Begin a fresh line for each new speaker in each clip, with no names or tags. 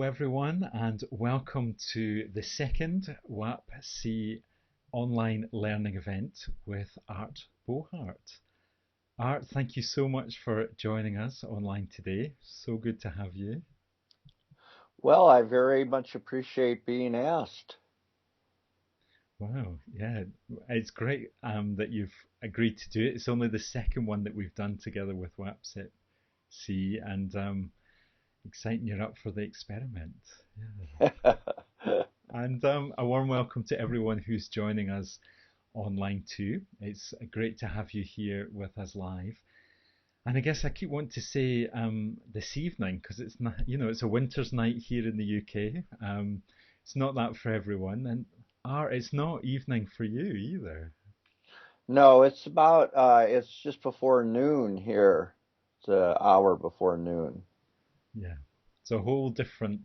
everyone, and welcome to the second WAPC online learning event with Art Bohart. Art, thank you so much for joining us online today. So good to have you.
Well, I very much appreciate being asked.
Wow, yeah, it's great that you've agreed to do it. It's only the second one that we've done together with WAPC, and exciting you're up for the experiment. Yeah. And a warm welcome to everyone who's joining us online too. It's great to have you here with us live. And I guess I keep wanting to say this evening because it's not, it's a winter's night here in the UK. It's not that for everyone, and it's not evening for you either.
No, it's just before noon here. It's an hour before noon.
Yeah, it's a whole different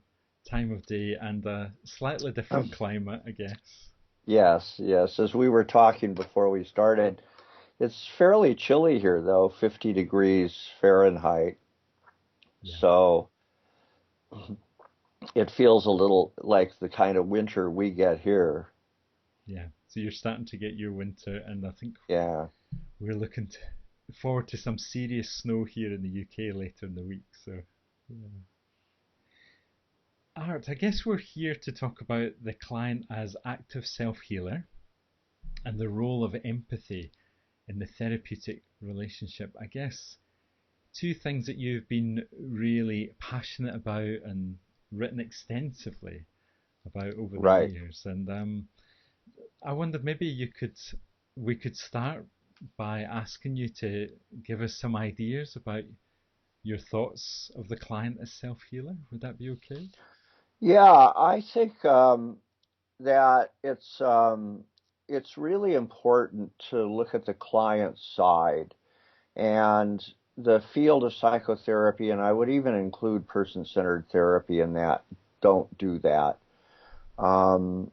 time of day and a slightly different climate, I guess.
Yes, yes. As we were talking before we started, it's fairly chilly here though, 50 degrees Fahrenheit.
Yeah,
So it feels a little like the kind of winter we get here.
yeah. So you're starting to get your winter, and I think
Yeah.
we're looking forward to some serious snow here in the UK later in the week. So, yeah. Art, I guess we're here to talk about the client as active self healer and the role of empathy in the therapeutic relationship. I guess two things that you've been really passionate about and written extensively about over the
Right.
years. And I wondered maybe we could start by asking you to give us some ideas about your thoughts of the client as self healer. Would that be okay?
Yeah, I think that it's really important to look at the client side and the field of psychotherapy, and I would even include person-centered therapy in that. Don't do that. Um,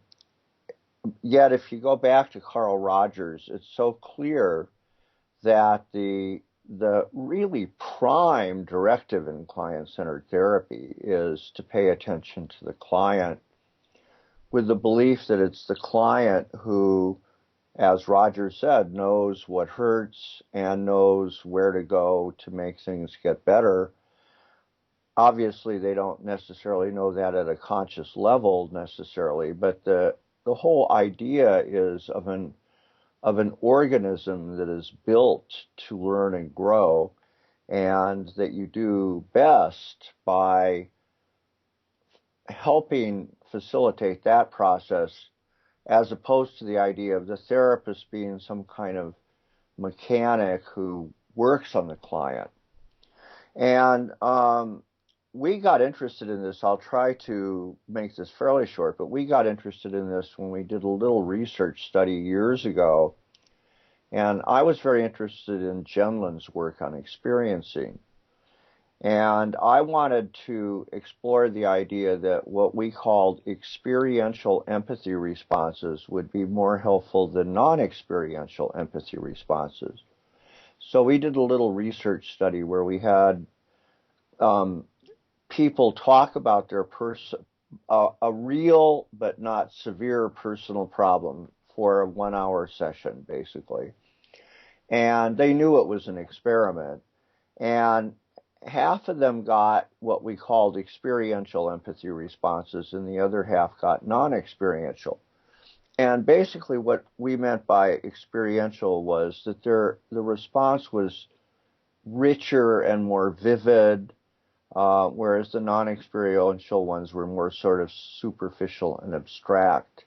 Yet, if you go back to Carl Rogers, it's so clear that the really prime directive in client-centered therapy is to pay attention to the client with the belief that it's the client who, as Roger said, knows what hurts and knows where to go to make things get better. Obviously, they don't necessarily know that at a conscious level necessarily, but the whole idea is of an organism that is built to learn and grow, and that you do best by helping facilitate that process as opposed to the idea of the therapist being some kind of mechanic who works on the client. And we got interested in this. I'll try to make this fairly short, but we got interested in this when we did a little research study years ago. And I was very interested in Genlin's work on experiencing. And I wanted to explore the idea that what we called experiential empathy responses would be more helpful than non-experiential empathy responses. So we did a little research study where we had um, people talk about their a real but not severe personal problem for a 1 hour session, basically. And they knew it was an experiment. And half of them got what we called experiential empathy responses, and the other half got non-experiential. And basically, what we meant by experiential was that the response was richer and more vivid, whereas the non-experiential ones were more sort of superficial and abstract.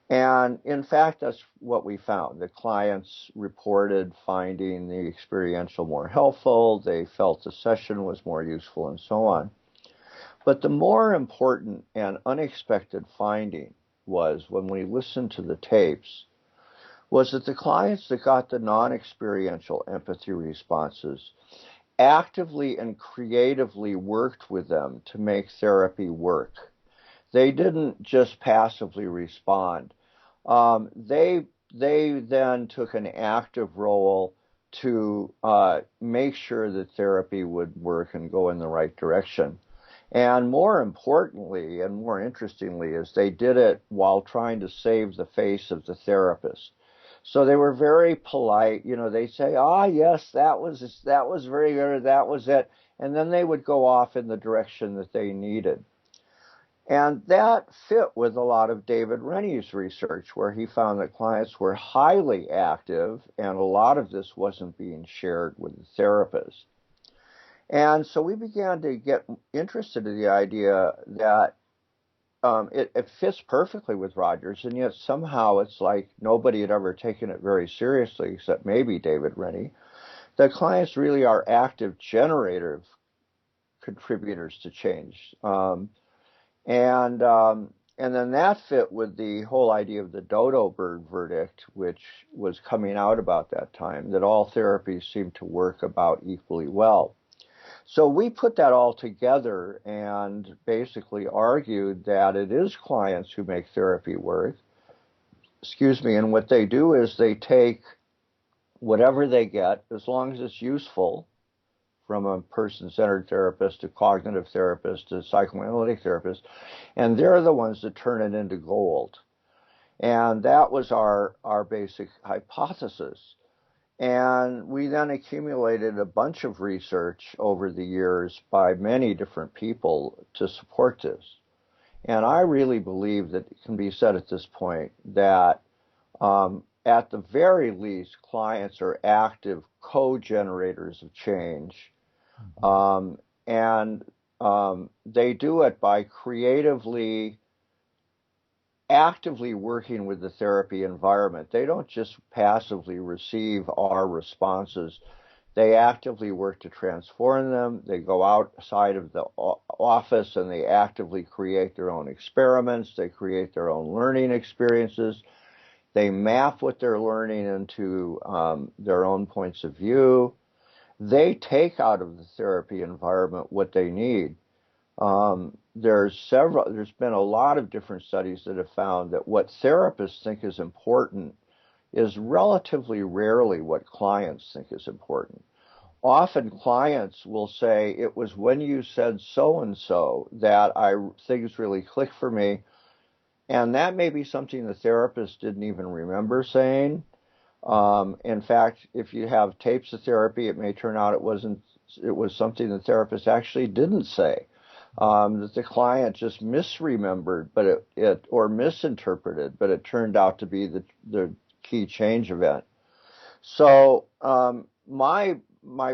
And in fact, that's what we found. The clients reported finding the experiential more helpful. They felt the session was more useful and so on. But the more important and unexpected finding was when we listened to the tapes was that the clients that got the non-experiential empathy responses actively and creatively worked with them to make therapy work. They didn't just passively respond. They then took an active role to make sure that therapy would work and go in the right direction. And more importantly and more interestingly is they did it while trying to save the face of the therapist. So they were very polite. You know, they say, "Ah, yes, that was very good, or that was it," and then they would go off in the direction that they needed. And that fit with a lot of David Rennie's research, where he found that clients were highly active, and a lot of this wasn't being shared with the therapist. And so we began to get interested in the idea that it fits perfectly with Rogers, and yet somehow it's like nobody had ever taken it very seriously, except maybe David Rennie. That clients really are active generative contributors to change, and then that fit with the whole idea of the dodo bird verdict, which was coming out about that time, that all therapies seem to work about equally well. So we put that all together and basically argued that it is clients who make therapy work. Excuse me. And what they do is they take whatever they get, as long as it's useful, from a person-centered therapist to cognitive therapist to psychoanalytic therapist, and they're the ones that turn it into gold. And that was our basic hypothesis. And we then accumulated a bunch of research over the years by many different people to support this. And I really believe that it can be said at this point that at the very least, clients are active co-generators of change.
Mm-hmm.
And they do it by creatively actively working with the therapy environment. They don't just passively receive our responses. They actively work to transform them. They go outside of the office and they actively create their own experiments. They create their own learning experiences. They map what they're learning into their own points of view. They take out of the therapy environment what they need. There's been a lot of different studies that have found that what therapists think is important is relatively rarely what clients think is important. Often clients will say, it was when you said so and so that things really clicked for me. And that may be something the therapist didn't even remember saying. In fact, if you have tapes of therapy, it may turn out it was something the therapist actually didn't say. That the client just misremembered, or misinterpreted, but it turned out to be the key change event. So my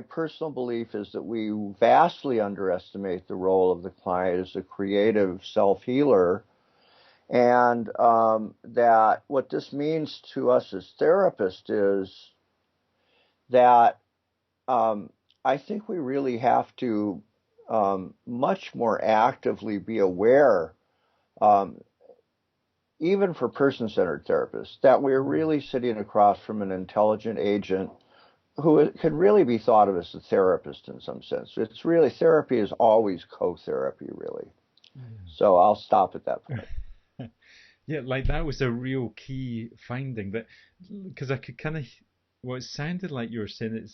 personal belief is that we vastly underestimate the role of the client as a creative self-healer, and that what this means to us as therapists is that I think we really have to much more actively be aware, um, even for person-centered therapists, that we're really sitting across from an intelligent agent who can really be thought of as a therapist in some sense. It's really, therapy is always co-therapy, really. So I'll stop at that point.
Yeah. Yeah, like that was a real key finding that because I could kind of, well, it sounded like you were saying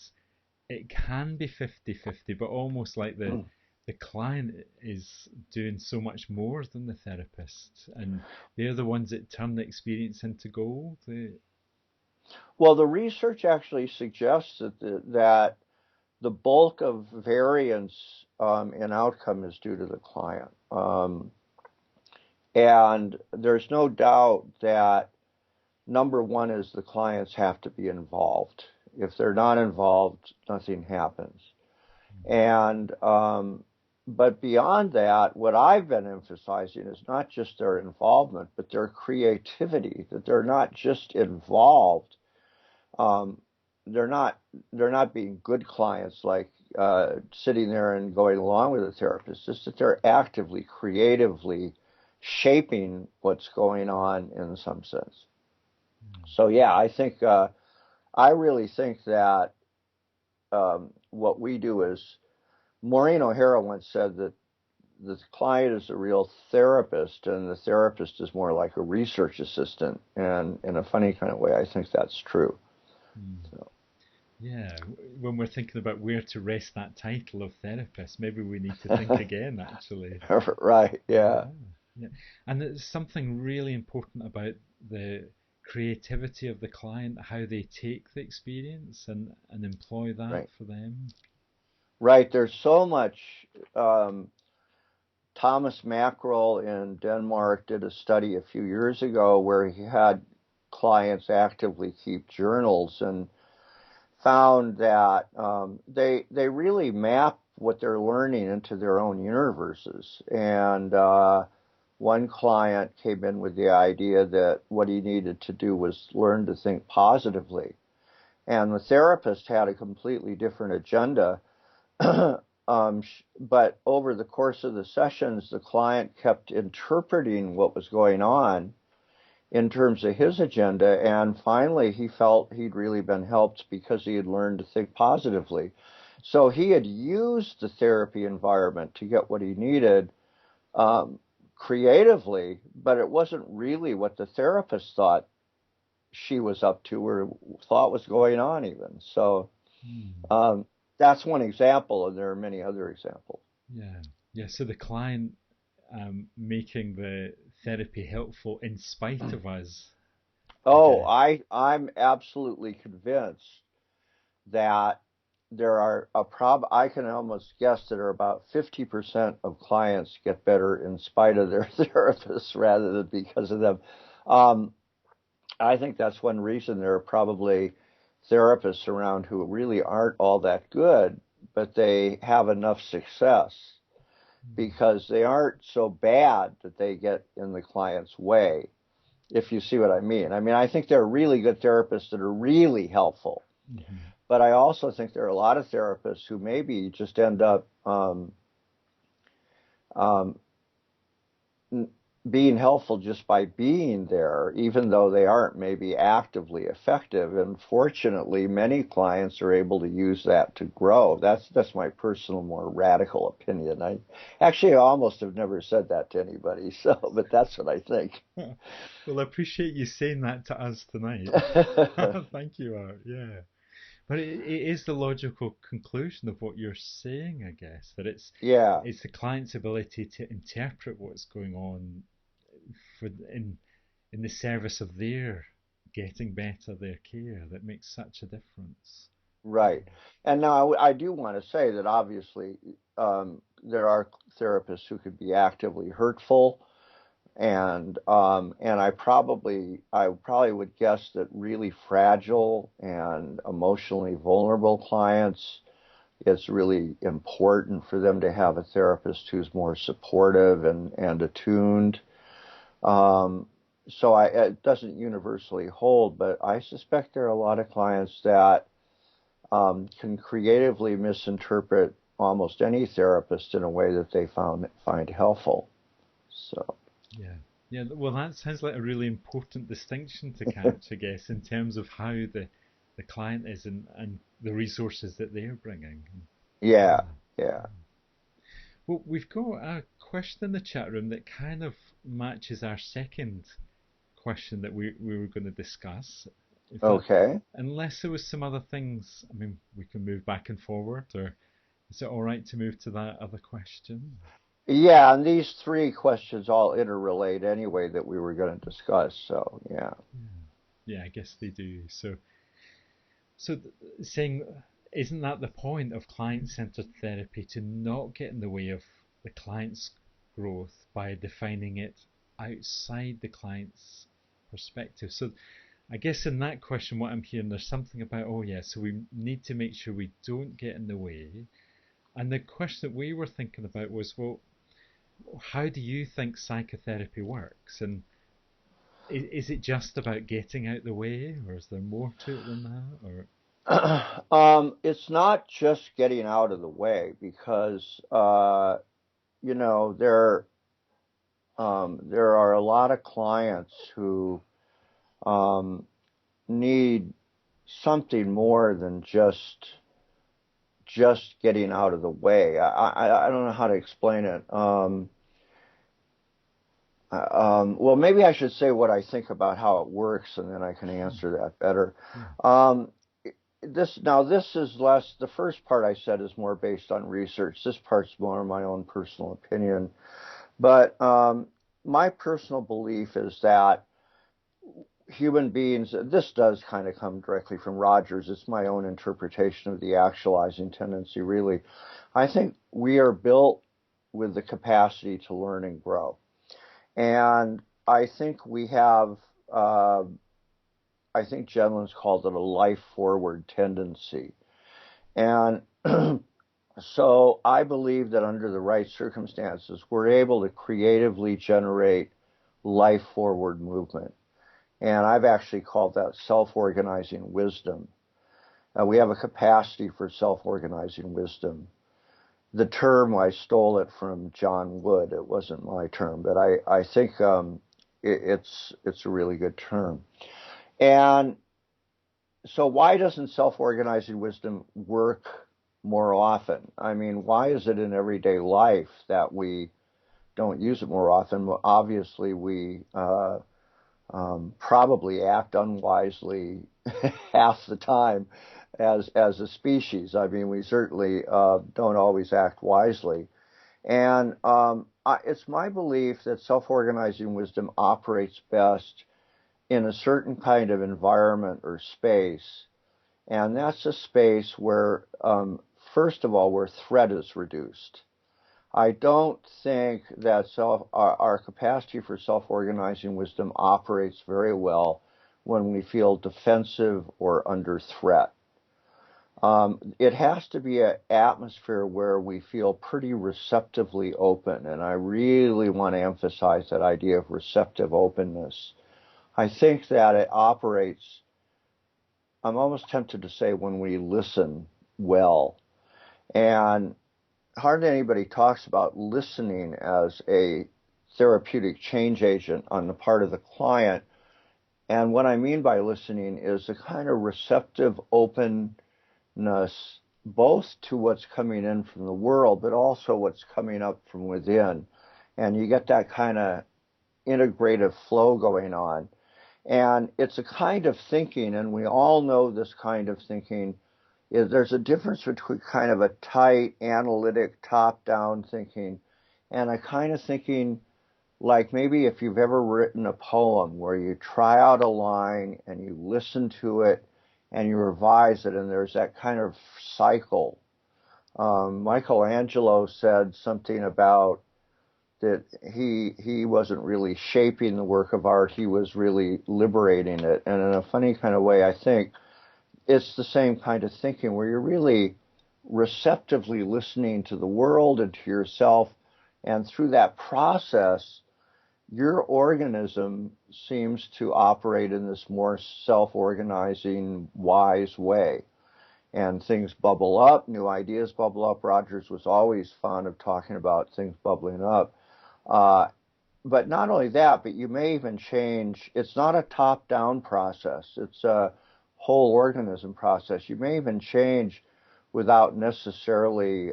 it can be 50-50, but almost like the client is doing so much more than the therapist, and they're the ones that turn the experience into gold.
Well, the research actually suggests that the bulk of variance in outcome is due to the client. And there's no doubt that number one is the clients have to be involved. If they're not involved, nothing happens. And but beyond that, what I've been emphasizing is not just their involvement, but their creativity. That they're not just involved. Um, they're not they're not being good clients, like sitting there and going along with the therapist. It's just that they're actively, creatively shaping what's going on in some sense. So yeah, I really think that what we do is, Maureen O'Hara once said that the client is a real therapist and the therapist is more like a research assistant. And in a funny kind of way, I think that's true.
Mm.
So.
Yeah, when we're thinking about where to rest that title of therapist, maybe we need to think again, actually.
Right, yeah,
Yeah, yeah. And there's something really important about the creativity of the client, how they take the experience and employ that
right.
for them.
Right, there's so much. Um, Thomas Mackerel in Denmark did a study a few years ago where he had clients actively keep journals and found that they really map what they're learning into their own universes. And one client came in with the idea that what he needed to do was learn to think positively, and the therapist had a completely different agenda. But over the course of the sessions, the client kept interpreting what was going on in terms of his agenda, and finally he felt he'd really been helped because he had learned to think positively. So he had used the therapy environment to get what he needed um, creatively, but it wasn't really what the therapist thought she was up to or thought was going on even. So
Hmm.
um, that's one example, and there are many other examples.
Yeah, yeah. So the client making the therapy helpful in spite of us, I
Oh,
guess.
I'm absolutely convinced that there are a I can almost guess that are about 50% of clients get better in spite of their therapists rather than because of them. Um, I think that's one reason there are probably therapists around who really aren't all that good, but they have enough success because they aren't so bad that they get in the client's way, if you see what I mean. I mean, I think there are really good therapists that are really helpful,
Mm-hmm.
but I also think there are a lot of therapists who maybe just end up um, being helpful just by being there, even though they aren't maybe actively effective. And fortunately, many clients are able to use that to grow. That's my personal, more radical opinion. I almost have never said that to anybody, so but that's what I think.
Well, I appreciate you saying that to us tonight. Thank you, Art. Yeah. But it is the logical conclusion of what you're saying, I guess, that
Yeah,
it's the client's ability to interpret what's going on for in the service of their getting better, their care, that makes such a difference.
right. And now I do want to say that obviously there are therapists who could be actively hurtful. And I probably would guess that really fragile and emotionally vulnerable clients, it's really important for them to have a therapist who's more supportive and attuned. Um, it doesn't universally hold, but I suspect there are a lot of clients that can creatively misinterpret almost any therapist in a way that they find helpful. So.
Yeah. Yeah, well, that sounds like a really important distinction to catch, I guess, in terms of how the client is and the resources that they're bringing.
Yeah,
Yeah.
yeah.
Well, we've got a question in the chat room that kind of matches our second question that we were going to discuss. If that,
Okay.
unless there was some other things, I mean, we can move back and forward, or is it all right to move to that other question?
Yeah, and these three questions all interrelate anyway that we were going to discuss. So, yeah.
Yeah, yeah, I guess they do. So saying, isn't that the point of client-centered therapy, to not get in the way of the client's growth by defining it outside the client's perspective? So I guess in that question, what I'm hearing, there's something about, oh yeah, so we need to make sure we don't get in the way. And the question that we were thinking about was, well, how do you think psychotherapy works? And is it just about getting out the way, or is there more to it than that? Or
It's not just getting out of the way because, you know, there are a lot of clients who um, need something more than just getting out of the way. I don't know how to explain it. Well, maybe I should say what I think about how it works, and then I can answer that better.
yeah,
Um, this is less. The first part I said is more based on research. This part's more my own personal opinion. But my personal belief is that human beings, this does kind of come directly from Rogers. It's my own interpretation of the actualizing tendency, really. I think we are built with the capacity to learn and grow. And I think we have, I think Jevons called it a life forward tendency. And so I believe that under the right circumstances, we're able to creatively generate life forward movement. And I've actually called that self-organizing wisdom. We have a capacity for self-organizing wisdom. The term, I stole it from John Wood. It wasn't my term, but I think it's a really good term. And so why doesn't self-organizing wisdom work more often? I mean, why is it in everyday life that we don't use it more often? Well, obviously, we probably act unwisely half the time as a species. I mean, we certainly don't always act wisely. And it's my belief that self-organizing wisdom operates best in a certain kind of environment or space. And that's a space where, first of all, where threat is reduced. I don't think that our capacity for self-organizing wisdom operates very well when we feel defensive or under threat. It has to be an atmosphere where we feel pretty receptively open, and I really want to emphasize that idea of receptive openness. I think that it operates, I'm almost tempted to say, when we listen well. And hardly anybody talks about listening as a therapeutic change agent on the part of the client. And what I mean by listening is a kind of receptive openness, both to what's coming in from the world, but also what's coming up from within. And you get that kind of integrative flow going on. And it's a kind of thinking, and we all know this kind of thinking, is there's a difference between kind of a tight, analytic, top-down thinking and a kind of thinking like maybe if you've ever written a poem where you try out a line and you listen to it and you revise it, and there's that kind of cycle. Michelangelo said something about that he wasn't really shaping the work of art, he was really liberating it. And in a funny kind of way, I think it's the same kind of thinking where you're really receptively listening to the world and to yourself, and through that process, your organism seems to operate in this more self-organizing, wise way. And things bubble up, new ideas bubble up. Rogers was always fond of talking about things bubbling up. But not only that, but you may even change. It's not a top-down process. It's a whole organism process. You may even change without necessarily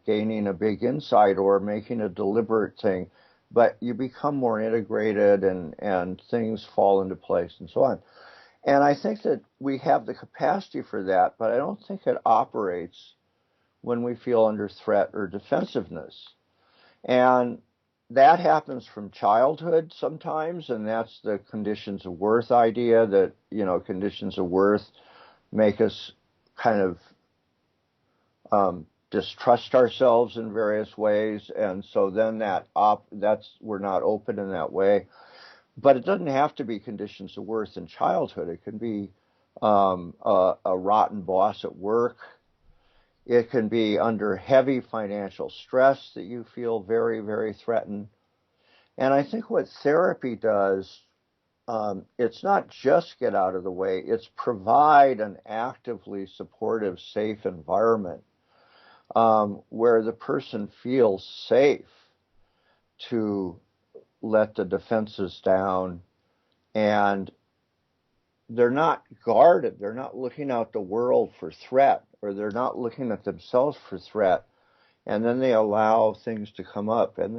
gaining a big insight or making a deliberate thing, but you become more integrated and things fall into place and so on. And I think that we have the capacity for that, but I don't think it operates when we feel under threat or defensiveness. And that happens from childhood sometimes, and that's the conditions of worth idea that, conditions of worth make us kind of distrust ourselves in various ways, and so then we're not open in that way. But it doesn't have to be conditions of worth in childhood. It can be a rotten boss at work. It can be under heavy financial stress that you feel very, very threatened. And I think what therapy does, it's not just get out of the way, it's provide an actively supportive, safe environment where the person feels safe to let the defenses down, and they're not guarded. They're not looking out the world for threat, or they're not looking at themselves for threat. And then they allow things to come up, and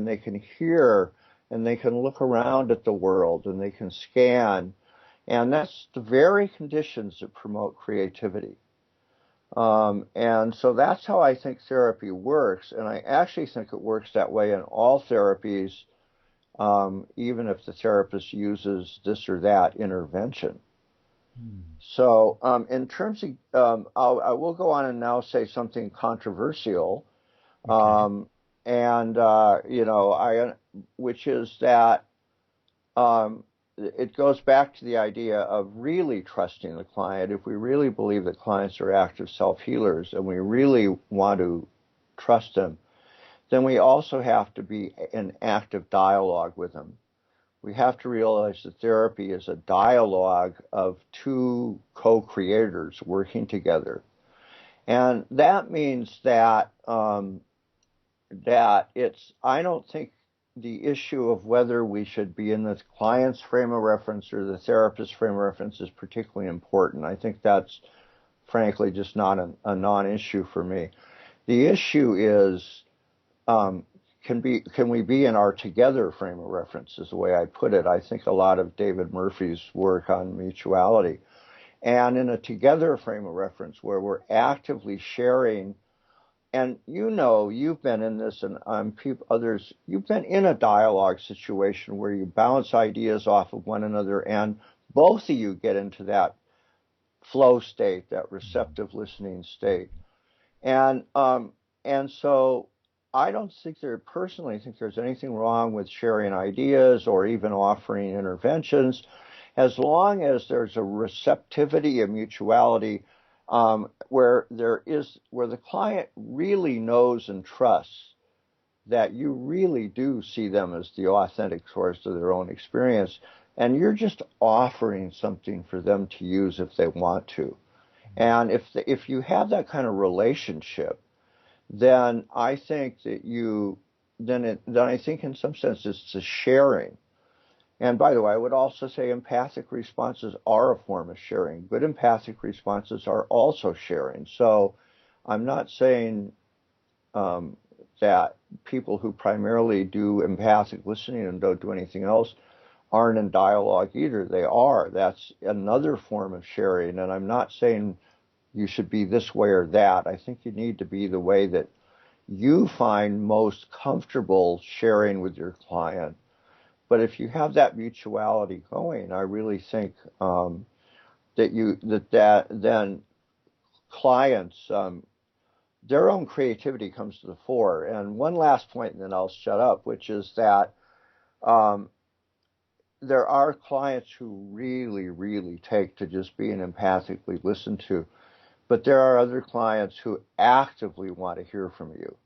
they can hear, and they can look around at the world, and they can scan, And that's the very conditions that promote creativity. And so that's how I think therapy works. And I actually think it works that way in all therapies, even if the therapist uses this or that intervention.
Hmm.
So, in terms of, I will go on and now say something controversial,
Okay.
um, and which is that um, it goes back to the idea of really trusting the client. If we really believe that clients are active self-healers and we really want to trust them, then we also have to be in active dialogue with them. We have to realize that therapy is a dialogue of two co-creators working together. And that means that I don't think the issue of whether we should be in the client's frame of reference or the therapist's frame of reference is particularly important. I think that's frankly just not a non-issue for me. The issue is, um, can we be in our together frame of reference is the way I put it. I think a lot of David Murphy's work on mutuality, and in a together frame of reference where we're actively sharing. And you've been in this, and others, you've been in a dialogue situation where you bounce ideas off of one another, and both of you get into that flow state, that
Hmm.
receptive listening state. And so I don't think personally think there's anything wrong with sharing ideas or even offering interventions, as long as there's a receptivity and mutuality, where the client really knows and trusts that you really do see them as the authentic source of their own experience, and you're just offering something for them to use if they want to. And if you have that kind of relationship, then I think that then I think in some sense it's a sharing. And by the way, I would also say empathic responses are a form of sharing. Good empathic responses are also sharing. So I'm not saying um, that people who primarily do empathic listening and don't do anything else aren't in dialogue either. They are. That's another form of sharing. And I'm not saying you should be this way or that. I think you need to be the way that you find most comfortable sharing with your client. But if you have that mutuality going, I really think that then clients, their own creativity comes to the fore. And one last point, and then I'll shut up, which is that um, there are clients who really, really take to just being empathically listened to, but there are other clients who actively want to hear from you.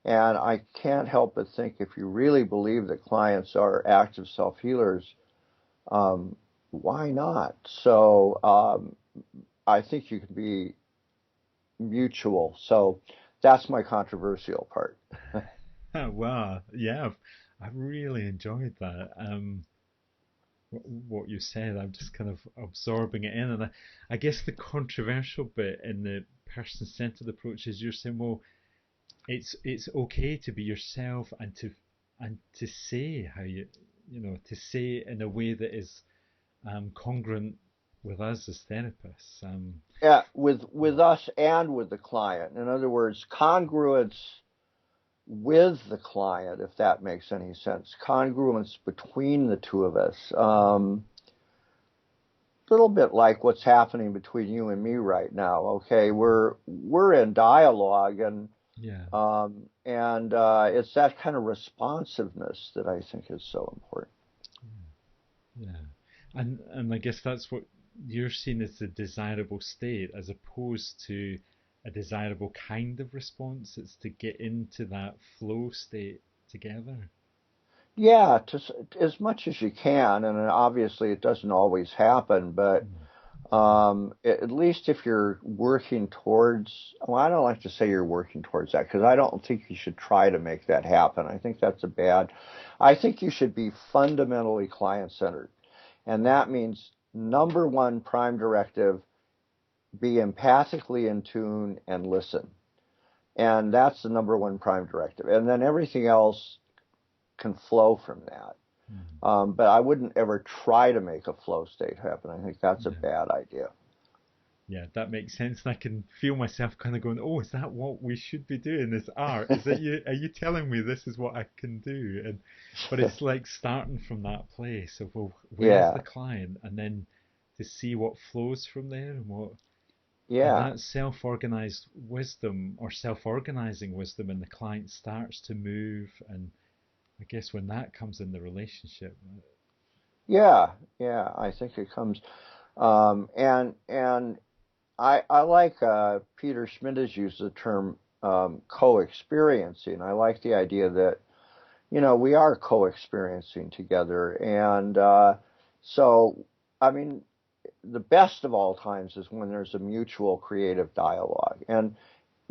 And I can't help but think if you really believe that clients are active self-healers, um, why not? So I think you can be mutual. So that's my controversial part.
Wow. Yeah, I've really enjoyed that. What you said, I'm just kind of absorbing it in, and I guess the controversial bit in the person-centered approach is you're saying, well, it's okay to be yourself and to say how to say it in a way that is congruent with us as therapists.
Yeah, with us and with the client. In other words, congruence with the client, if that makes any sense. Congruence between the two of us. A little bit like what's happening between you and me right now. Okay, we're in dialogue,
Yeah,
it's that kind of responsiveness that I think is so important.
yeah, and I guess that's what you're seeing as the desirable state, as opposed to a desirable kind of response. It's to get into that flow state together.
Yeah, as much as you can, and obviously it doesn't always happen, but
Mm.
at least if you're working towards, well, I don't like to say you're working towards that because I don't think you should try to make that happen. I think that's I think you should be fundamentally client-centered. And that means number one prime directive, be empathically in tune and listen. And that's the number one prime directive. And then everything else can flow from that.
Mm.
But I wouldn't ever try to make a flow state happen. I think that's a
Yeah.
bad idea.
Yeah, that makes sense. And I can feel myself kind of going, "Oh, is that what we should be doing? This art? Is that you? Are you telling me this is what I can do?" And but it's like starting from that place of, well, where's
Yeah,
the client, and then to see what flows from there, and
yeah,
that self-organized wisdom or self-organizing wisdom, and the client starts to move, and I guess when that comes in the relationship,
yeah, yeah. I think it comes, and I like Peter Schmidt has used the term co-experiencing. I like the idea that we are co-experiencing together, and so I mean, the best of all times is when there's a mutual creative dialogue, and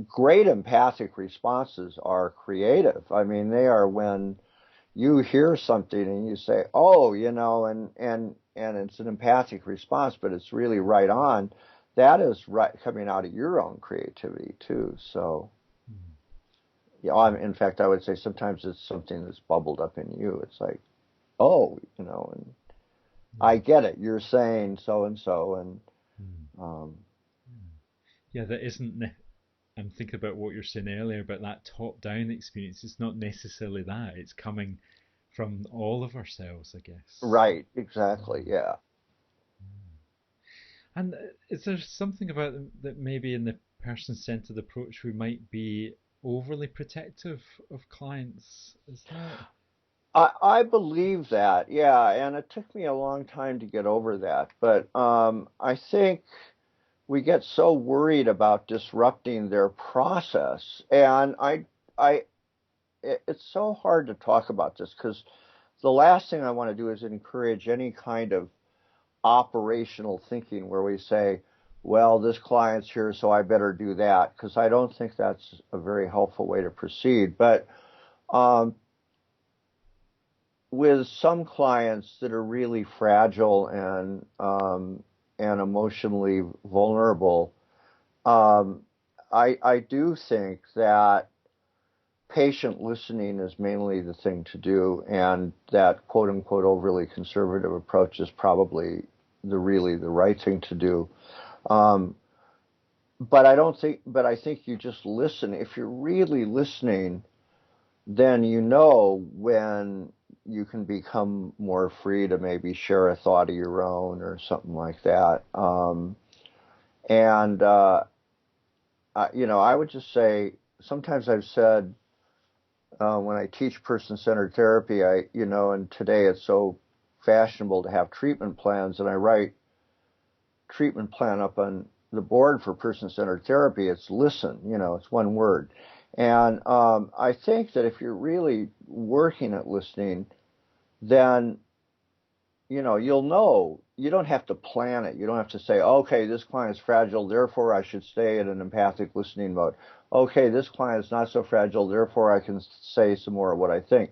great empathic responses are creative. I mean, they are when you hear something and you say, "Oh, and it's an empathic response, but it's really right on." That is right coming out of your own creativity too. So,
mm,
yeah,
yeah,
in fact, I would say sometimes it's something that's bubbled up in you. It's like, "Oh, and I
yeah,
get it. You're saying so and so," and
mm,
um,
yeah. That isn't. I'm thinking about what you're saying earlier about that top-down experience. It's not necessarily that. It's coming from all of ourselves, I guess.
right, exactly,
Mm,
yeah.
mm. And is there something about that maybe in the person-centered approach we might be overly protective of clients? Is that?
I believe that, yeah, and it took me a long time to get over that, but I think we get so worried about disrupting their process, and it's so hard to talk about this because the last thing I want to do is encourage any kind of operational thinking where we say, well, this client's here, so I better do that, because I don't think that's a very helpful way to proceed. But um, with some clients that are really fragile and emotionally vulnerable, um, I do think that patient listening is mainly the thing to do, and that quote unquote overly conservative approach is probably really the right thing to do. Um, but I think you just listen. If you're really listening, then you know when you can become more free to maybe share a thought of your own or something like that. And I would just say sometimes I've said when I teach person-centered therapy, and today it's so fashionable to have treatment plans, and I write treatment plan up on the board for person-centered therapy. It's listen, it's one word. And I think that if you're really working at listening, then you'll know. You don't have to plan it. You don't have to say, okay, this client is fragile, therefore I should stay in an empathic listening mode. Okay, this client is not so fragile, therefore I can say some more of what I think.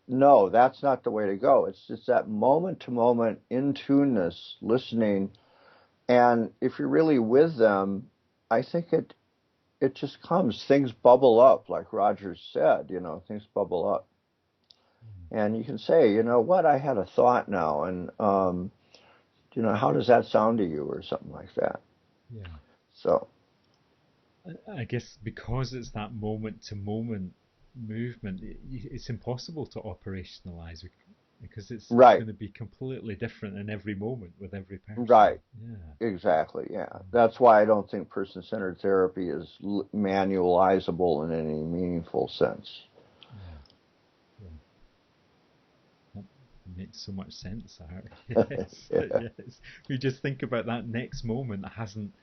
No, that's not the way to go. It's just that moment to moment in tuneness, listening, and if you're really with them, I think it just comes. Things bubble up, like Rogers said. Things bubble up,
Mm,
and you can say, what, I had a thought now, and how does that sound to you, or something like that.
yeah.
So,
I guess because it's that moment to moment movement, it's impossible to operationalize because it's
right,
going to be completely different in every moment with every person.
right,
Yeah.
exactly, yeah.
Mm,
That's why I don't think person-centered therapy is manualizable in any meaningful sense.
yeah. Yeah. That makes so much sense, Art. Yes.
Yeah.
Yes. We just think about that next moment that hasn't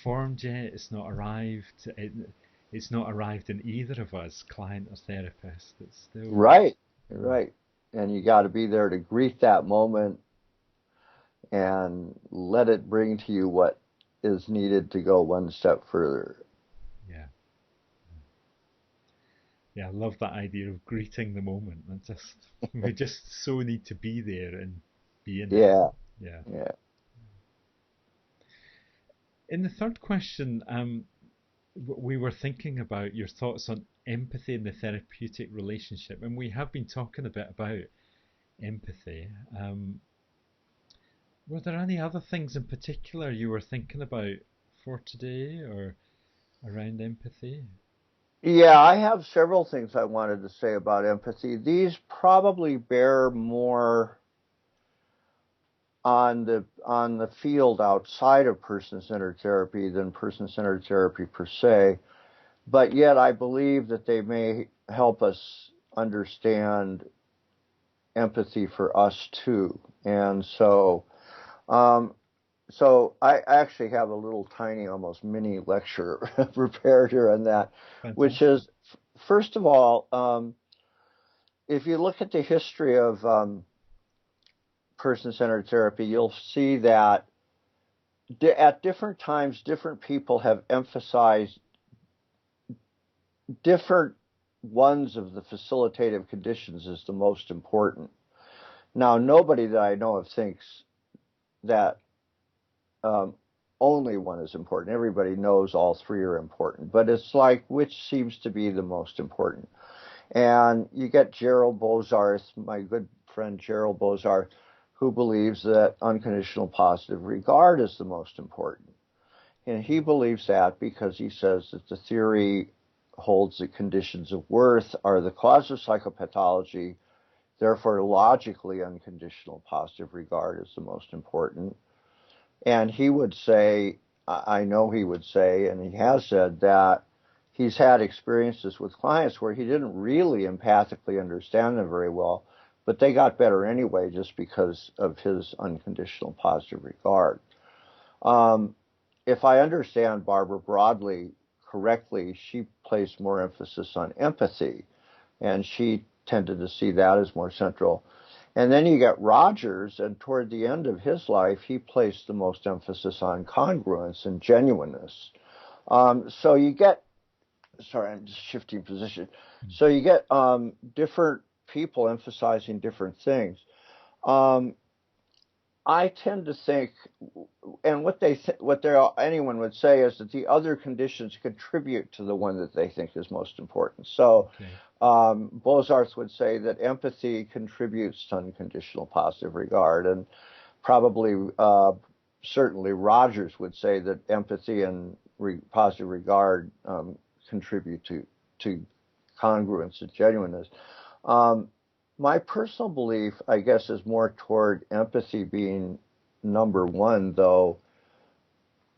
formed yet. It's not arrived. It's not arrived in either of us, client or therapist. It's still.
Right,
Mm,
right. And you got to be there to greet that moment and let it bring to you what is needed to go one step further.
yeah. Yeah, I love that idea of greeting the moment. And just we just so need to be there and be in it.
Yeah,
Yeah.
yeah.
In the third question, we were thinking about your thoughts on empathy in the therapeutic relationship, and we have been talking a bit about empathy. Were there any other things in particular you were thinking about for today or around empathy?
Yeah, I have several things I wanted to say about empathy. These probably bear more on the field outside of person-centered therapy than person-centered therapy per se, but yet I believe that they may help us understand empathy for us too. And um, so I actually have a little tiny, almost mini lecture prepared here on that, which
Fantastic.
is, first of all, if you look at the history of person-centered therapy, you'll see that at different times, different people have emphasized different ones of the facilitative conditions as the most important. Now, nobody that I know of thinks that um, only one is important. Everybody knows all three are important, but it's like which seems to be the most important. And you get Gerald Bozarth, my good friend Gerald Bozarth, who believes that unconditional positive regard is the most important. And he believes that because he says that the theory holds that conditions of worth are the cause of psychopathology, therefore, logically, unconditional positive regard is the most important. And he would say, I know he would say, and he has said that he's had experiences with clients where he didn't really empathically understand them very well, but they got better anyway just because of his unconditional positive regard. Um, if I understand Barbara Broadley correctly, she placed more emphasis on empathy, and she tended to see that as more central. And then you get Rogers, and toward the end of his life, he placed the most emphasis on congruence and genuineness. So you get, sorry, I'm just shifting position. So you get different people emphasizing different things. Um, I tend to think, and what they anyone would say is that the other conditions contribute to the one that they think is most important. So
Okay.
Bozarth would say that empathy contributes to unconditional positive regard, and probably certainly Rogers would say that empathy and positive regard contribute to congruence and genuineness. Um, my personal belief, I guess, is more toward empathy being number one, though,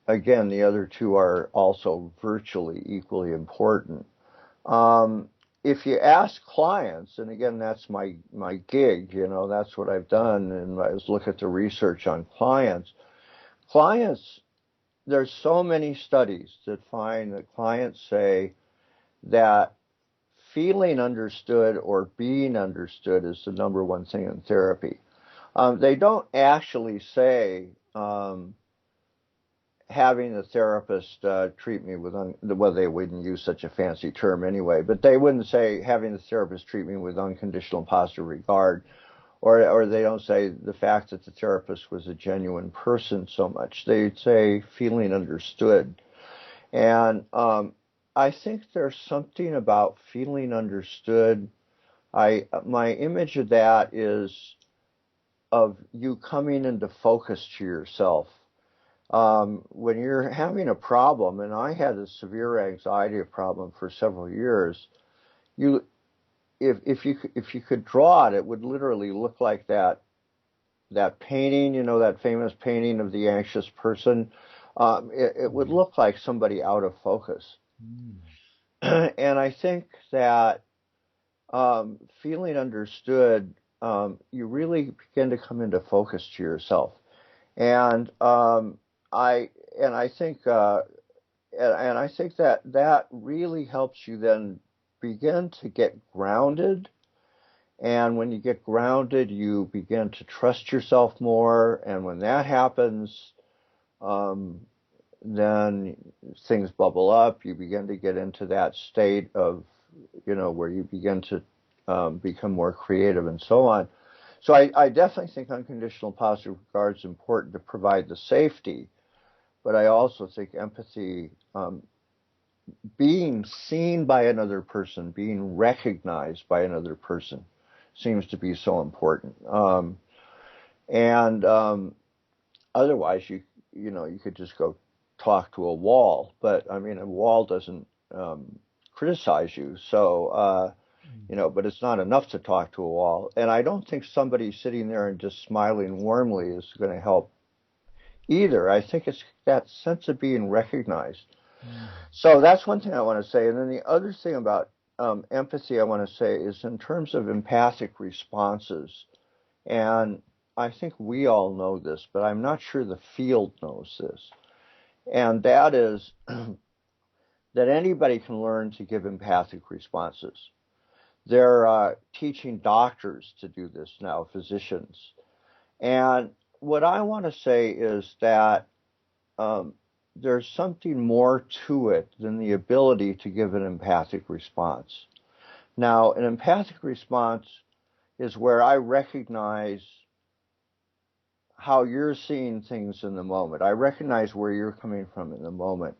again, the other two are also virtually equally important. Um, if you ask clients, and again, that's my gig, that's what I've done, and I was look at the research on clients, there's so many studies that find that clients say that feeling understood or being understood is the number one thing in therapy. They don't actually say having a therapist treat me with well, they wouldn't use such a fancy term anyway, but they wouldn't say having the therapist treat me with unconditional positive regard, or they don't say the fact that the therapist was a genuine person so much. They'd say feeling understood, and I think there's something about feeling understood. My image of that is of you coming into focus to yourself. When you're having a problem, and I had a severe anxiety problem for several years, you if you could draw it, it would literally look like that painting, that famous painting of the anxious person. It would
Yeah.
look like somebody out of focus.
Mm.
And I think that feeling understood, you really begin to come into focus to yourself. And I and I think and I think that that really helps you then begin to get grounded. And when you get grounded, you begin to trust yourself more. And when that happens, um, then things bubble up. You begin to get into that state of, where you begin to become more creative and so on. So I definitely think unconditional positive regard is important to provide the safety, but I also think empathy, being seen by another person, being recognized by another person, seems to be so important. And otherwise, you could just go talk to a wall, but I mean, a wall doesn't criticize you, so but it's not enough to talk to a wall. And I don't think somebody sitting there and just smiling warmly is going to help either. I think it's that sense of being recognized.
Mm.
So that's one thing I want to say. And then the other thing about empathy I want to say is in terms of empathic responses. And I think we all know this, but I'm not sure the field knows this. And that is that anybody can learn to give empathic responses. They're teaching doctors to do this now, physicians. And what I want to say is that um, there's something more to it than the ability to give an empathic response. Now, an empathic response is where I recognize how you're seeing things in the moment. I recognize where you're coming from in the moment.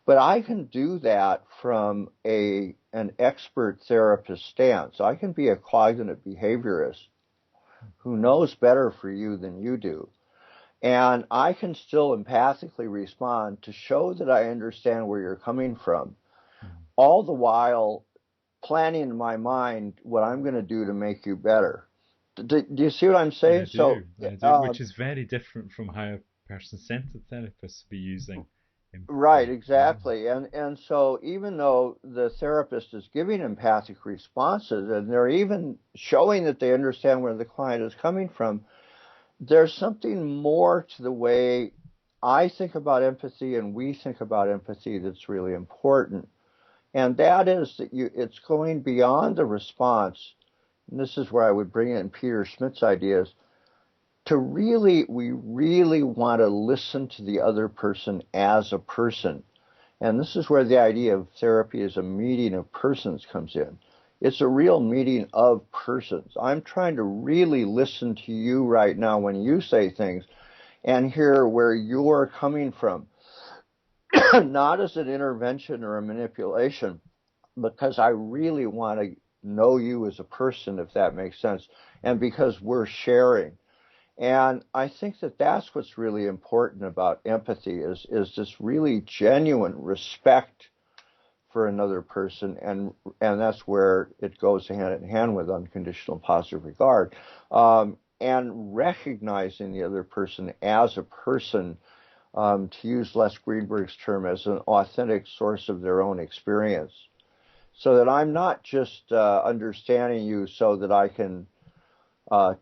But I can do that from an expert therapist stance. I can be a cognitive behaviorist who knows better for you than you do. And I can still empathically respond to show that I understand where you're coming from, all the while planning in my mind what I'm going to do to make you better. Do you see what I'm
I
saying?
do, I do, which is very different from how a person-centered therapist would be using
Right,
empathy. Yeah.
exactly. And so even though the therapist is giving empathic responses and they're even showing that they understand where the client is coming from, there's something more to the way I think about empathy and we think about empathy that's really important. And that is that it's going beyond the response. And this is where I would bring in Peter Schmidt's ideas we really want to listen to the other person as a person. And this is where the idea of therapy as a meeting of persons comes in. It's a real meeting of persons. I'm trying to really listen to you right now when you say things and hear where you're coming from, not as an intervention or a manipulation, because I really want to know you as a person, if that makes sense, and because we're sharing. And I think that that's what's really important about empathy is this really genuine respect for another person, and that's where it goes hand in hand with unconditional positive regard, and recognizing the other person as a person, to use Les Greenberg's term, as an authentic source of their own experience, so that I'm not just understanding you so that I can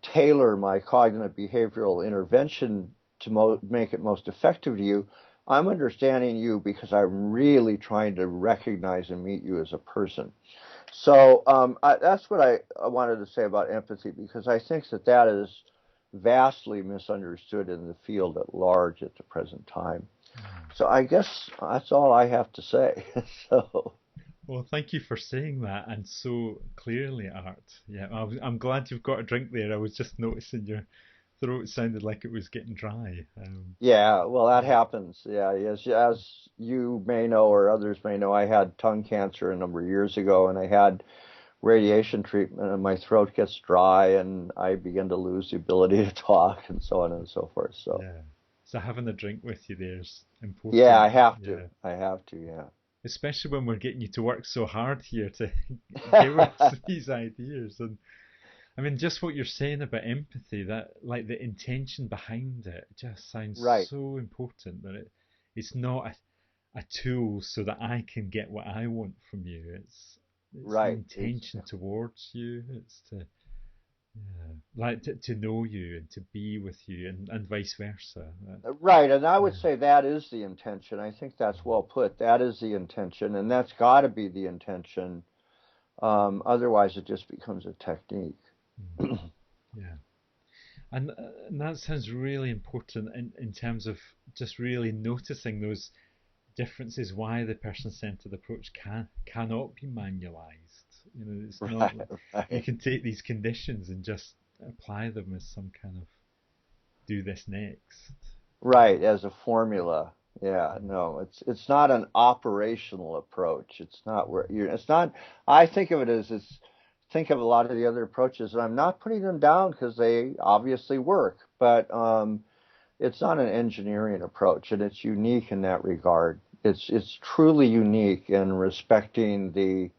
tailor my cognitive behavioral intervention to make it most effective to you. I'm understanding you because I'm really trying to recognize and meet you as a person. So that's what I wanted to say about empathy, because I think that is vastly misunderstood in the field at large at the present time. So I guess that's all I have to say. So.
Well, thank you for saying that and so clearly, Art. Yeah, I'm glad you've got a drink there. I was just noticing your throat sounded like it was getting dry.
Yeah, well, that happens. Yeah, as you may know or others may know, I had tongue cancer a number of years ago, and I had radiation treatment, and my throat gets dry, and I begin to lose the ability to talk, and so on and so forth. So,
yeah, so having a drink with you there is
yeah,
important.
I have to.
Yeah,
I have to. Yeah.
especially when we're getting you to work so hard here to give us these ideas. And I mean, just what you're saying about empathy, that like the intention behind it, just sounds
Right.
so important that it's not a tool so that I can get what I want from you. It's the
Right.
intention towards you. It's to like to know you and to be with you and vice versa.
Right, and I would
Yeah.
say that is the intention. I think that's well put. That is the intention, and that's got to be the intention. Otherwise, it just becomes a technique.
Mm. Yeah. And that sounds really important in terms of just really noticing those differences, why the person-centered approach cannot be manualized. It's
Right,
not you
right,
can take these conditions and just apply them as some kind of do this next.
right. As a formula. Yeah, no, it's not an operational approach. It's not where you. It's not. I think of it as it's think of a lot of the other approaches, and I'm not putting them down because they obviously work, but it's not an engineering approach, and it's unique in that regard. It's truly unique in respecting the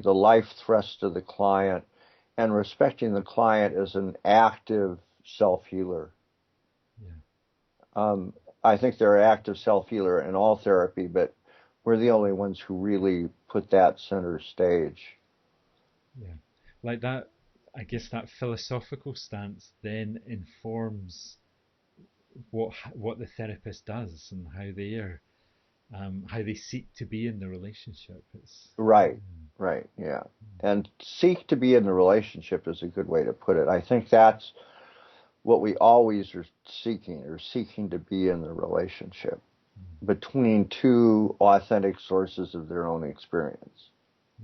life thrust of the client and respecting the client as an active self-healer.
Yeah,
I think they're an active self-healer in all therapy, but we're the only ones who really put that center stage.
yeah. Like that, I guess that philosophical stance then informs what the therapist does and how they seek to be in the relationship. It's
Right, right, yeah. And seek to be in the relationship is a good way to put it. I think that's what we always are seeking to be in the relationship between two authentic sources of their own experience.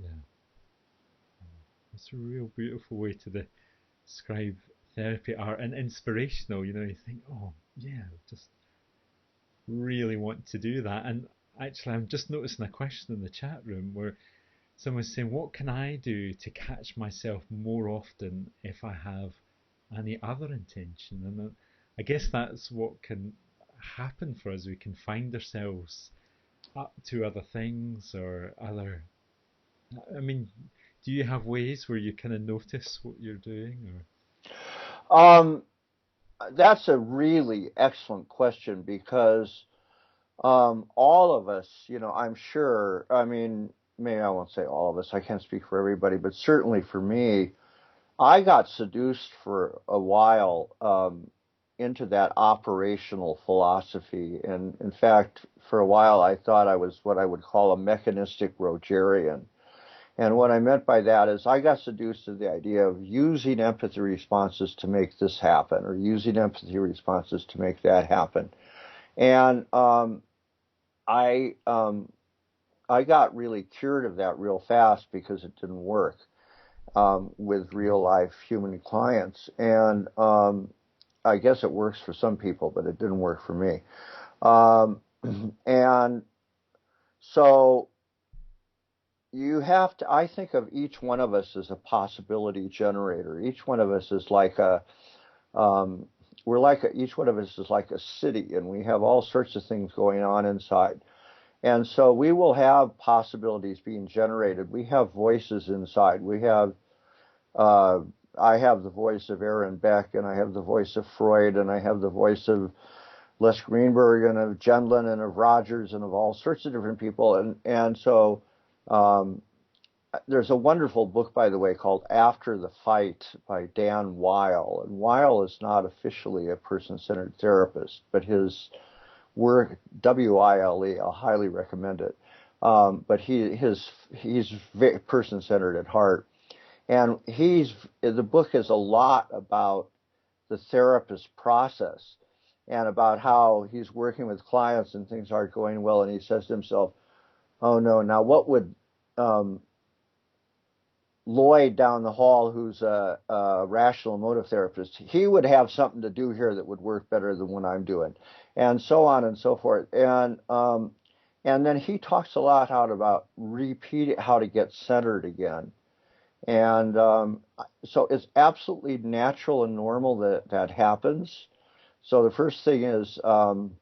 yeah, it's a real beautiful way to describe therapy art and inspirational. You think, oh yeah, just really want to do that. And actually, I'm just noticing a question in the chat room where someone's saying, what can I do to catch myself more often if I have any other intention? And I guess that's what can happen for us. We can find ourselves up to other things or other. I mean, do you have ways where you kind of notice what you're doing? Or
Um, that's a really excellent question because all of us, I'm sure, I mean, maybe I won't say all of us, I can't speak for everybody, but certainly for me, I got seduced for a while into that operational philosophy. And in fact, for a while, I thought I was what I would call a mechanistic Rogerian. And what I meant by that is I got seduced to the idea of using empathy responses to make this happen, or using empathy responses to make that happen. And I um, I got really cured of that real fast because it didn't work with real life human clients. And I guess it works for some people, but it didn't work for me. Um, and so you have to, I think of each one of us as a possibility generator. Each one of us is like um, each one of us is like a city, and we have all sorts of things going on inside. And so we will have possibilities being generated. We have voices inside. Uh, I have the voice of Aaron Beck, and I have the voice of Freud, and I have the voice of Les Greenberg, and of Gendlin, and of Rogers, and of all sorts of different people. And so um, there's a wonderful book, by the way, called After the Fight by Dan Weil. And Weil is not officially a person-centered therapist, but his work, Wile, I'll highly recommend it. But he's very person-centered at heart. And the book is a lot about the therapist process and about how he's working with clients and things aren't going well. And he says to himself, oh no, now what would um, Lloyd down the hall, who's a rational emotive therapist, he would have something to do here that would work better than what I'm doing, and so on and so forth. And then he talks a lot about repeat how to get centered again. And so it's absolutely natural and normal that that happens. So the first thing is um,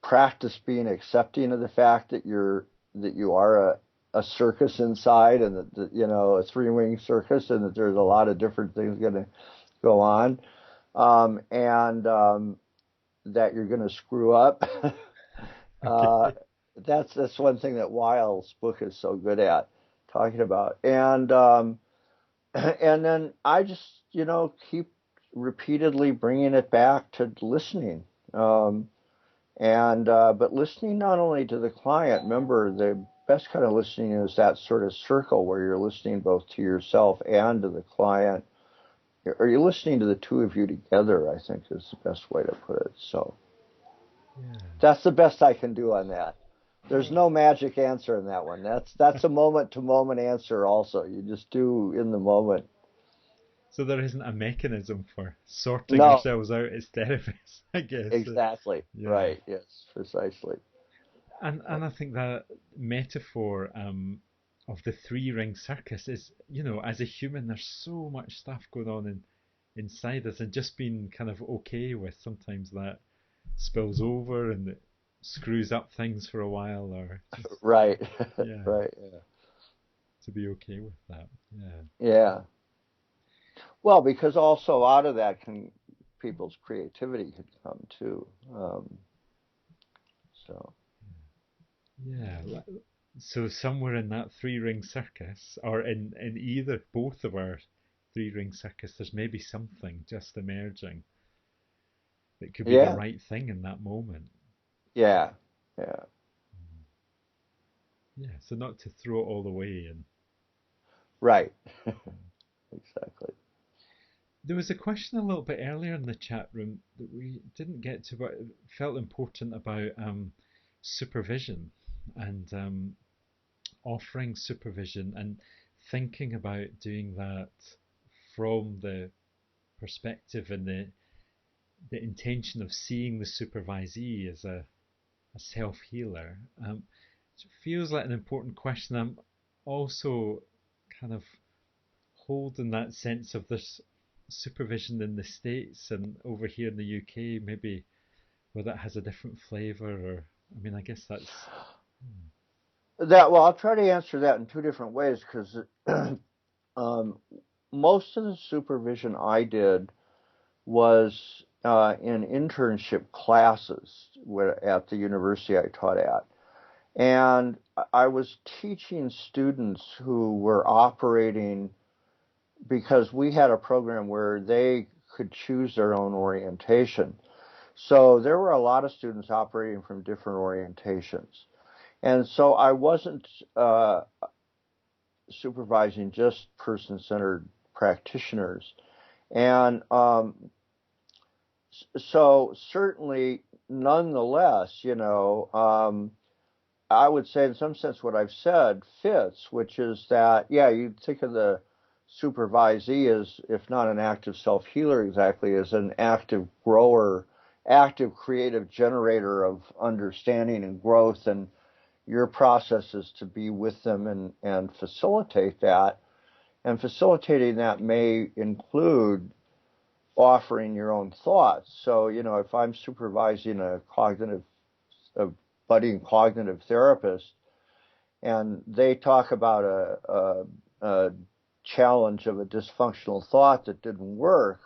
practice being accepting of the fact that you are a circus inside, and that a three-wing circus, and that there's a lot of different things going to go on, and that you're going to screw up. uh,
okay,
that's one thing that Weil's book is so good at talking about, and and then I just keep repeatedly bringing it back to listening. Um, and but listening not only to the client, remember the best kind of listening is that sort of circle where you're listening both to yourself and to the client. Or you're listening to the two of you together, I think is the best way to put it. So
yeah.
that's the best I can do on that. There's no magic answer in that one. That's a moment to moment answer also. You just do in the moment.
So there isn't a mechanism for sorting
No,
ourselves out as therapists, I guess.
exactly.
Yeah.
Right. Yes, precisely.
And I think that metaphor of the three ring circus is, as a human, there's so much stuff going on inside us, and just being kind of okay with sometimes that spills over and it screws up things for a while, or just,
Right.
yeah,
Right. Yeah.
to be okay with that. Yeah.
Yeah. Well, because also out of that can people's creativity could come too. So
Yeah. So somewhere in that three ring circus, or in either both of our three ring circus, there's maybe something just emerging that could be the
yeah,
right thing in that moment.
yeah, yeah.
Yeah. So not to throw it all away. And
Right. Exactly.
there was a question a little bit earlier in the chat room that we didn't get to, but it felt important about supervision and offering supervision and thinking about doing that from the perspective and the intention of seeing the supervisee as a self healer. It feels like an important question. I'm also kind of holding that sense of this supervision in the States and over here in the UK, maybe where that has a different flavour, or I mean, I guess that's.
That well, I'll try to answer that in two different ways because um, most of the supervision I did was in internship classes at the university I taught at. And I was teaching students who were operating because we had a program where they could choose their own orientation. So there were a lot of students operating from different orientations. And so I wasn't supervising just person centered practitioners. And so certainly, nonetheless, I would say in some sense what I've said fits, which is that, yeah, you think of the supervisee as, if not an active self healer exactly, as an active grower, active creative generator of understanding and growth, and your process is to be with them and facilitate that. And facilitating that may include offering your own thoughts. So, if I'm supervising a budding cognitive therapist, and they talk about a challenge of a dysfunctional thought that didn't work,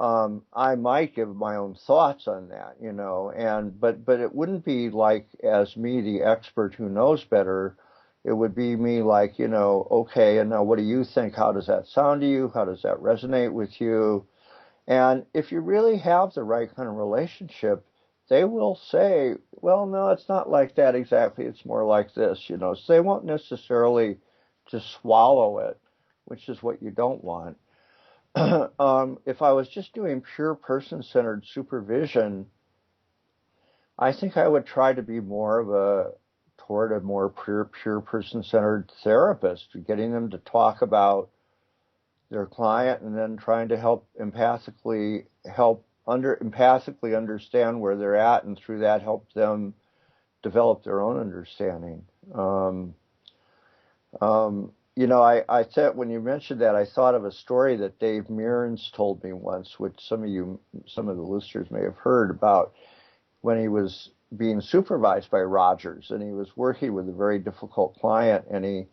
I might give my own thoughts on that, and but it wouldn't be like as me, the expert who knows better. It would be me like, okay, and now what do you think? How does that sound to you? How does that resonate with you? And if you really have the right kind of relationship, they will say, well, no, it's not like that exactly. It's more like this. So they won't necessarily just swallow it, which is what you don't want. If I was just doing pure person-centered supervision, I think I would try to be toward a more pure person-centered therapist, getting them to talk about their client and then trying to empathically understand where they're at, and through that help them develop their own understanding. I thought when you mentioned that, I thought of a story that Dave Mearns told me once, which some of the listeners may have heard about, when he was being supervised by Rogers, and he was working with a very difficult client, and he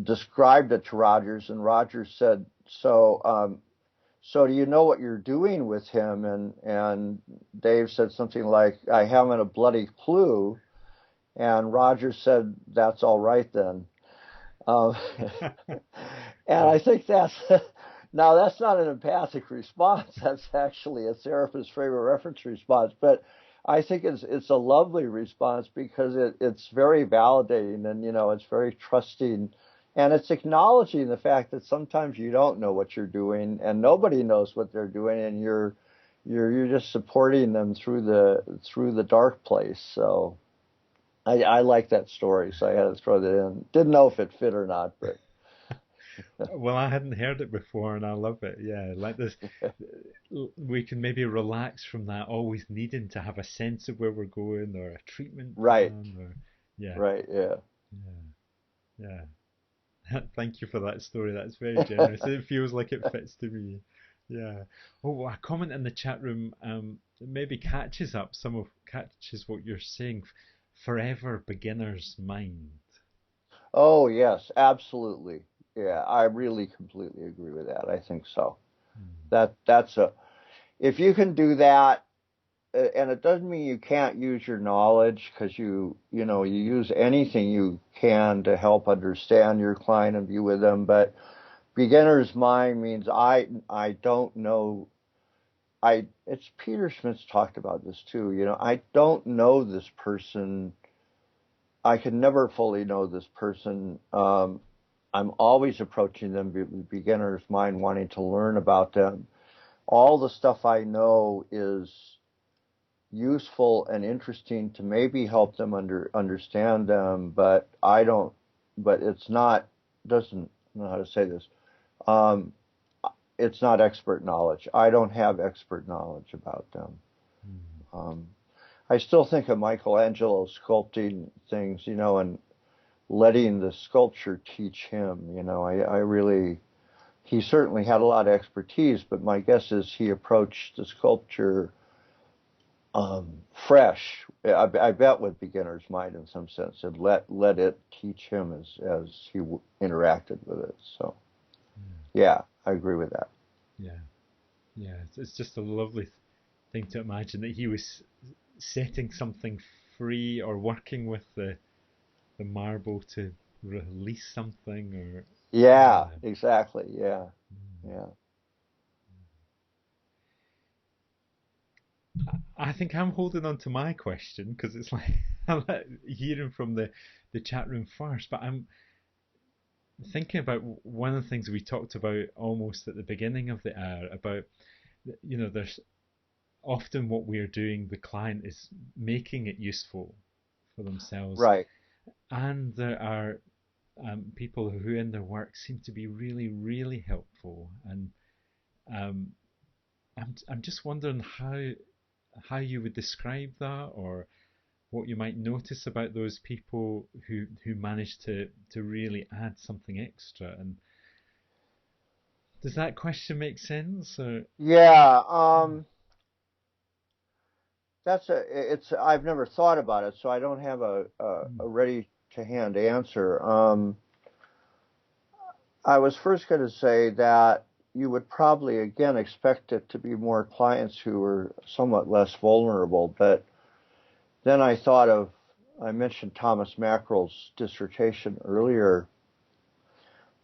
described it to Rogers, and Rogers said, so do you know what you're doing with him? And Dave said something like, I haven't a bloody clue. And Rogers said, that's all right then. Um, and I think now that's not an empathic response. That's actually a therapist's frame of reference response. But I think it's a lovely response because it's very validating, and it's very trusting, and it's acknowledging the fact that sometimes you don't know what you're doing and nobody knows what they're doing, and you're just supporting them through the dark place. So I like that story, so I had to throw that in. Didn't know if it fit or not, but
Well, I hadn't heard it before, and I love it. Yeah, like this, we can maybe relax from that always needing to have a sense of where we're going or a treatment
Right,
plan or yeah,
right, yeah.
yeah, yeah. Thank you for that story. That's very generous. It feels like it fits to me. Yeah. Oh, a comment in the chat room maybe catches what you're saying. Forever beginner's mind.
Oh, yes, absolutely. Yeah, I really completely agree with that. I think so.
Mm,
That's a if you can do that, and it doesn't mean you can't use your knowledge because you use anything you can to help understand your client and be with them, but beginner's mind means I don't know. I it's Peter Smith's talked about this too. I don't know this person. I can never fully know this person. I'm always approaching them with beginner's mind, wanting to learn about them. All the stuff I know is useful and interesting to maybe help them understand them, but I don't. But it's not. Doesn't know how to say this. Um, it's not expert knowledge. I don't have expert knowledge about them.
mm,
Um, I still think of Michelangelo sculpting things, and letting the sculpture teach him. I really, he certainly had a lot of expertise, but my guess is he approached the sculpture fresh. I bet with beginner's mind in some sense, and let it teach him as he interacted with it. So
mm.
yeah, I agree with that.
Yeah, yeah. It's just a lovely thing to imagine that he was setting something free or working with the marble to release something or
Yeah,
yeah.
exactly. Yeah,
Mm.
yeah.
I think I'm holding on to my question because it's like I'm hearing from the chat room first, but I'm thinking about one of the things we talked about almost at the beginning of the hour about there's often what we're doing, the client is making it useful for themselves,
Right.
and there are people who in their work seem to be really, really helpful. And um, I'm just wondering how you would describe that, or what you might notice about those people who manage to really add something extra. And does that question make sense? Or
Yeah. I've never thought about it, so I don't have
mm,
a ready to hand answer. I was first going to say that you would probably again expect it to be more clients who are somewhat less vulnerable, but then I mentioned Thomas Mackerel's dissertation earlier.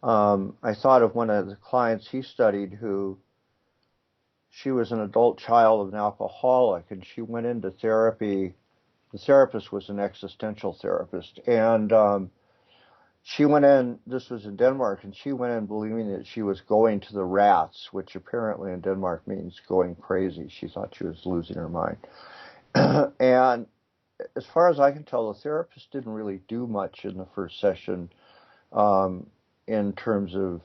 I thought of one of the clients he studied who she was an adult child of an alcoholic, and she went into therapy. The therapist was an existential therapist, and she went in. This was in Denmark, and she went in believing that she was going to the rats, which apparently in Denmark means going crazy. She thought she was losing her mind. And as far as I can tell, the therapist didn't really do much in the first session um, in terms of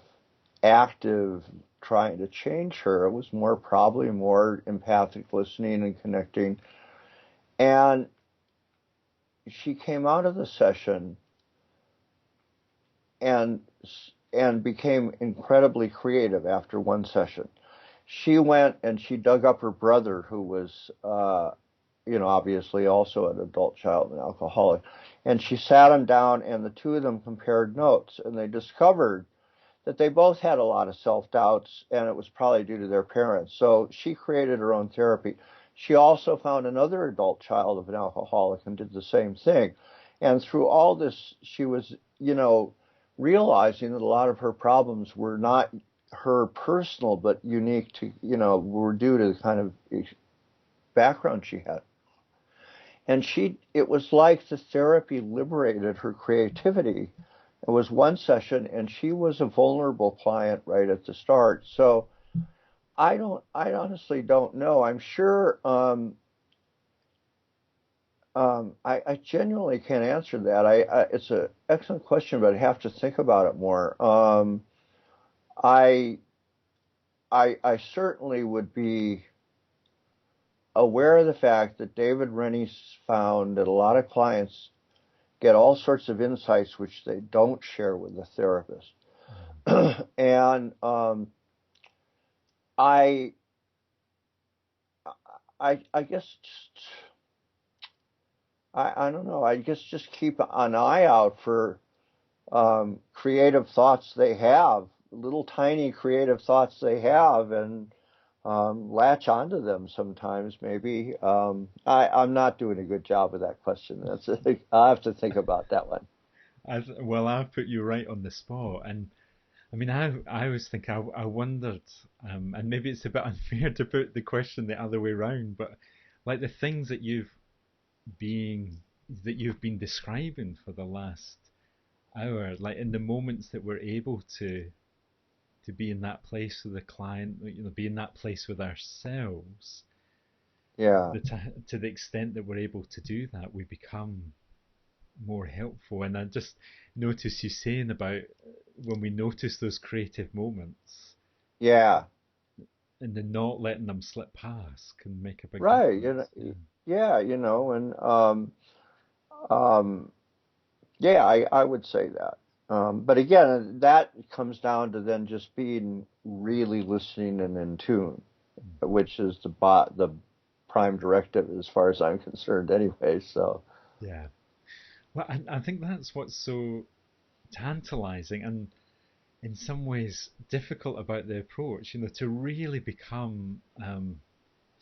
active trying to change her. It was probably more empathic listening and connecting. And she came out of the session and and became incredibly creative after one session. She went and she dug up her brother, who was, obviously also an adult child and alcoholic, and she sat him down, and the two of them compared notes, and they discovered that they both had a lot of self-doubts, and it was probably due to their parents. So she created her own therapy. She also found another adult child of an alcoholic and did the same thing. And through all this, she was, realizing that a lot of her problems were not her personal, but unique to, were due to the kind of background she had. And it was like the therapy liberated her creativity. It was one session, and she was a vulnerable client right at the start. So I honestly don't know. I'm sure, I genuinely can't answer that. It's an excellent question, but I have to think about it more. I I certainly would be aware of the fact that David Rennie's found that a lot of clients get all sorts of insights which they don't share with the therapist. And I I guess just, I don't know. I guess just keep an eye out for creative thoughts they have, little tiny creative thoughts they have, and latch onto them sometimes. Maybe I'm not doing a good job with that question. That's I have to think about that one.
Well, I've put you right on the spot, and I mean, I always think I wondered, and maybe it's a bit unfair to put the question the other way around, but like the things being that you've been describing for the last hour, like in the moments that we're able to be in that place with the client, be in that place with ourselves,
Yeah,
to the extent that we're able to do that, we become more helpful. And I just noticed you saying about when we notice those creative moments
yeah,
and then not letting them slip past can make a big
right.
difference. Yeah.
Yeah, and um, yeah, I would say that. But again, that comes down to then just being really listening and in tune, which is the prime directive as far as I'm concerned, anyway. So
Yeah. Well, I think that's what's so tantalizing and in some ways difficult about the approach, to really become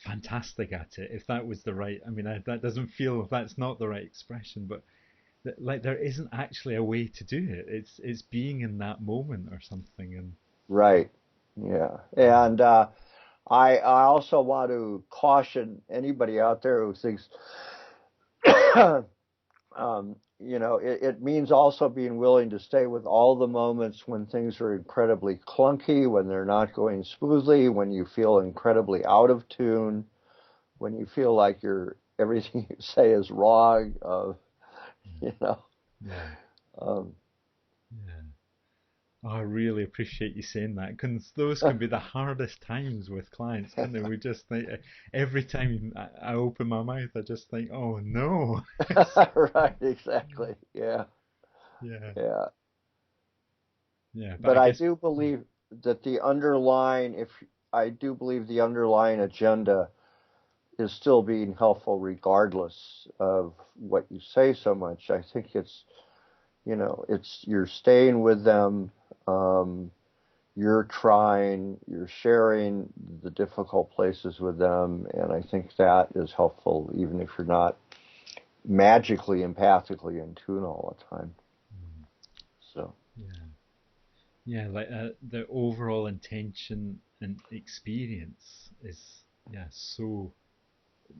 fantastic at it, if that was the right, I mean, that doesn't feel, if that's not the right expression, but like there isn't actually a way to do it. It's being in that moment or something, and
right, yeah, and I also want to caution anybody out there who thinks, it means also being willing to stay with all the moments when things are incredibly clunky, when they're not going smoothly, when you feel incredibly out of tune, when you feel like everything you say is wrong. You know,
yeah,
um,
yeah. Oh, I really appreciate you saying that because those can be the hardest times with clients, can they? We just think every time I open my mouth, I just think, oh no.
right, exactly, yeah,
Yeah,
yeah.
yeah, but
But
I
I
guess
do believe that if I do believe the underlying agenda is still being helpful regardless of what you say so much. I think it's you're staying with them, um, you're trying, you're sharing the difficult places with them, and I think that is helpful even if you're not magically empathically in tune all the time.
mm,
So,
yeah, yeah, like the overall intention and experience is, yeah, so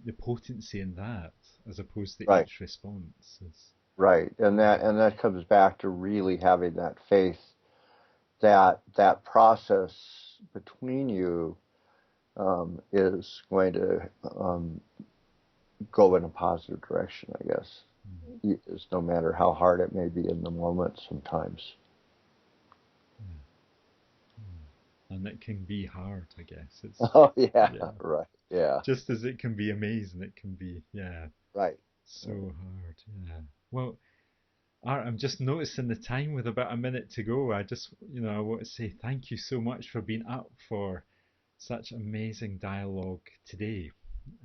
the potency in that as opposed to
right,
each response is,
right. And that comes back to really having that faith that that process between you is going to go in a positive direction, I guess.
mm,
Is no matter how hard it may be in the moment sometimes.
yeah, yeah. And it can be hard, I guess. It's,
Oh yeah,
yeah,
right. Yeah,
just as it can be amazing, it can be, yeah,
right.
so hard. Yeah. Well, Art, I'm just noticing the time with about a minute to go. I just, I want to say thank you so much for being up for such amazing dialogue today.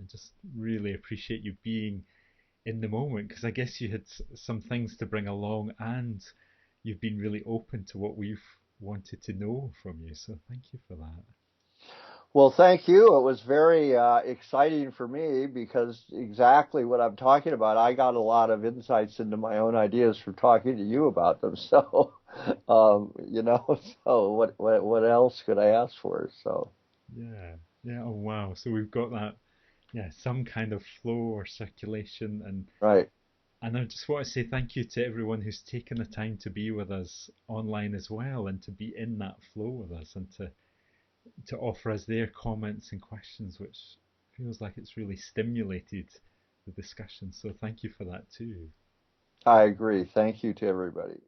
I just really appreciate you being in the moment because I guess you had some things to bring along and you've been really open to what we've wanted to know from you. So thank you for that.
Well, thank you. It was very exciting for me because exactly what I'm talking about, I got a lot of insights into my own ideas from talking to you about them. So, so what else could I ask for? So,
Yeah. Yeah. Oh, wow. So we've got that, yeah, some kind of flow or circulation.
right.
And I just want to say thank you to everyone who's taken the time to be with us online as well and to be in that flow with us and to offer us their comments and questions, which feels like it's really stimulated the discussion. So thank you for that too.
I agree. Thank you to everybody.